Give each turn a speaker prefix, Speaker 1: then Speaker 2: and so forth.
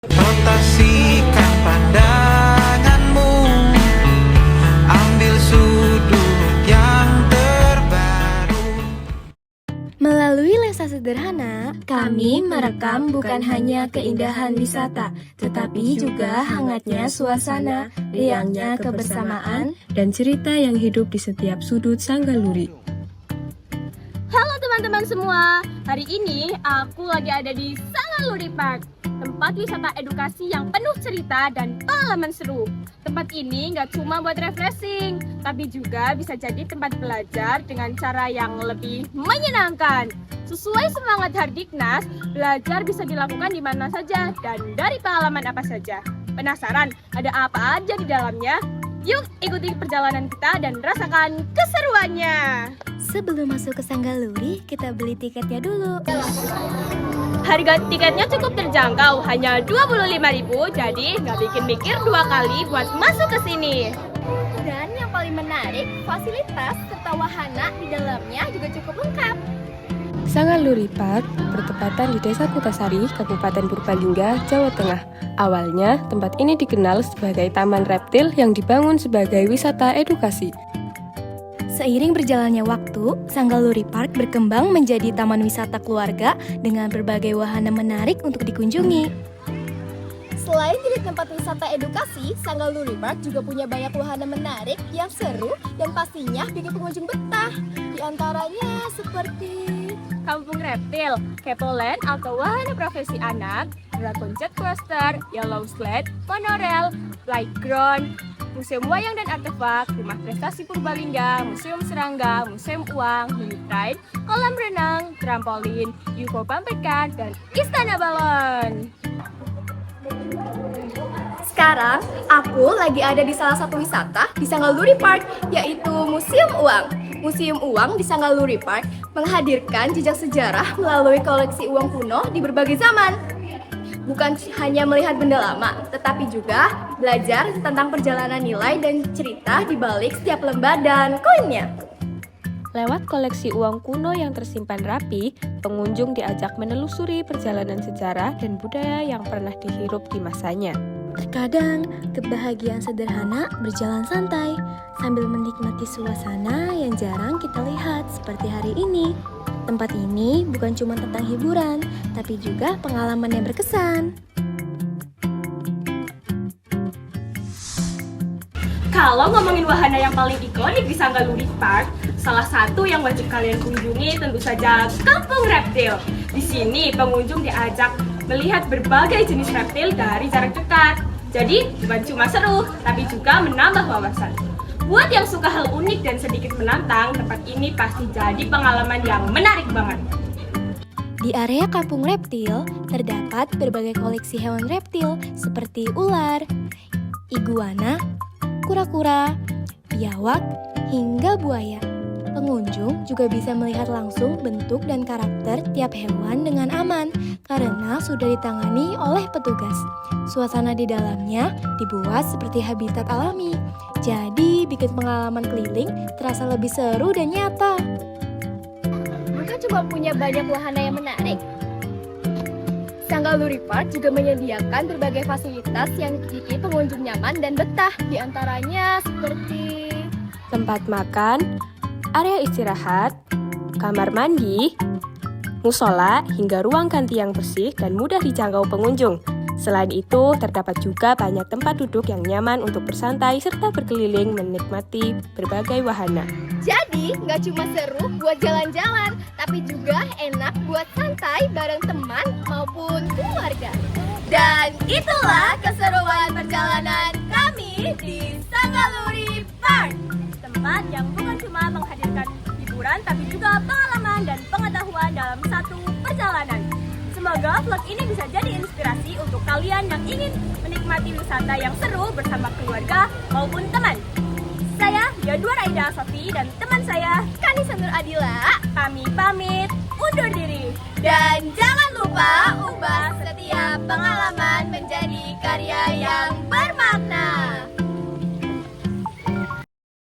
Speaker 1: Rotasikan pandanganmu, ambil sudut yang terbaru.
Speaker 2: Melalui lensa sederhana, kami merekam bukan hanya keindahan wisata, tetapi juga hangatnya suasana, riangnya kebersamaan,
Speaker 3: dan cerita yang hidup di setiap sudut Sanggaluri.
Speaker 4: Halo teman-teman semua, hari ini aku lagi ada di Sanggaluri Park, tempat wisata edukasi yang penuh cerita dan pengalaman seru. Tempat ini nggak cuma buat refreshing, tapi juga bisa jadi tempat belajar dengan cara yang lebih menyenangkan. Sesuai semangat Hardiknas, belajar bisa dilakukan di mana saja dan dari pengalaman apa saja. Penasaran ada apa aja di dalamnya? Yuk ikuti perjalanan kita dan rasakan keseruannya.
Speaker 2: Sebelum masuk ke Sanggaluri, kita beli tiketnya dulu.
Speaker 4: Harga tiketnya cukup terjangkau, hanya 25.000, jadi nggak bikin mikir dua kali buat masuk ke sini.
Speaker 5: Dan yang paling menarik, fasilitas serta wahana di dalamnya juga cukup lengkap.
Speaker 3: Sanggaluri Park bertepatan di Desa Kutasari, Kabupaten Purbalingga, Jawa Tengah. Awalnya, tempat ini dikenal sebagai taman reptil yang dibangun sebagai wisata edukasi.
Speaker 2: Seiring berjalannya waktu, Sanggaluri Park berkembang menjadi taman wisata keluarga dengan berbagai wahana menarik untuk dikunjungi.
Speaker 5: Selain jadi tempat wisata edukasi, Sanggaluri Park juga punya banyak wahana menarik yang seru dan pastinya bikin pengunjung betah. Di antaranya seperti
Speaker 4: Kampung Reptil, Kepoland atau wahana profesi anak, Dragon Jet Coaster, Yellow Sled, Monorail, Playground, Museum Wayang dan Artefak, Rumah Prestasi Purbalingga, Museum Serangga, Museum Uang, Mini Train, Kolam Renang, Trampolin, UFO Pampekan, dan Istana Balon.
Speaker 5: sekarang aku lagi ada di salah satu wisata di Sanggaluri Park, yaitu Museum Uang. Museum Uang di Sanggaluri Park menghadirkan jejak sejarah melalui koleksi uang kuno di berbagai zaman. Bukan hanya melihat benda lama, tetapi juga belajar tentang perjalanan nilai dan cerita di balik setiap lembah dan koinnya.
Speaker 3: Lewat koleksi uang kuno yang tersimpan rapi, pengunjung diajak menelusuri perjalanan sejarah dan budaya yang pernah dihirup di masanya.
Speaker 2: Terkadang, kebahagiaan sederhana berjalan santai sambil menikmati suasana yang jarang kita lihat seperti hari ini. Tempat ini bukan cuma tentang hiburan, tapi juga pengalaman yang berkesan.
Speaker 4: Kalau ngomongin wahana yang paling ikonik di Sanggaluri Park, salah satu yang wajib kalian kunjungi tentu saja Kampung Reptil. Di sini pengunjung diajak melihat berbagai jenis reptil dari jarak dekat. Jadi bukan cuma seru, tapi juga menambah wawasan. Buat yang suka hal unik dan sedikit menantang, tempat ini pasti jadi pengalaman yang menarik banget.
Speaker 2: Di area Kampung Reptil, terdapat berbagai koleksi hewan reptil seperti ular, iguana, kura-kura, biawak, hingga buaya. Pengunjung juga bisa melihat langsung bentuk dan karakter tiap hewan dengan aman karena sudah ditangani oleh petugas. Suasana di dalamnya dibuat seperti habitat alami, jadi bikin pengalaman keliling terasa lebih seru dan nyata.
Speaker 5: Bukan cuma punya banyak wahana yang menarik, Sanggaluri Park juga menyediakan berbagai fasilitas yang bikin pengunjung nyaman dan betah. Di antaranya seperti
Speaker 3: Tempat makan, area istirahat, kamar mandi, musola, hingga ruang ganti yang bersih dan mudah dijangkau pengunjung. Selain itu, terdapat juga banyak tempat duduk yang nyaman untuk bersantai serta berkeliling menikmati berbagai wahana.
Speaker 5: Jadi, nggak cuma seru buat jalan-jalan, tapi juga enak buat santai bareng teman maupun keluarga. Dan itulah keseruan perjalanan kami di Sanggaluri Park.
Speaker 4: Tempat yang bukan cuma menghadirkan hiburan, tapi juga pengalaman dan pengetahuan dalam satu perjalanan. Semoga vlog ini bisa jadi inspirasi untuk kalian yang ingin menikmati wisata yang seru bersama keluarga maupun teman. Saya Yadwar Aida Sofi dan teman saya
Speaker 5: Kanisa Nur Adila.
Speaker 4: kami pamit undur diri.
Speaker 5: Dan jangan lupa ubah setiap pengalaman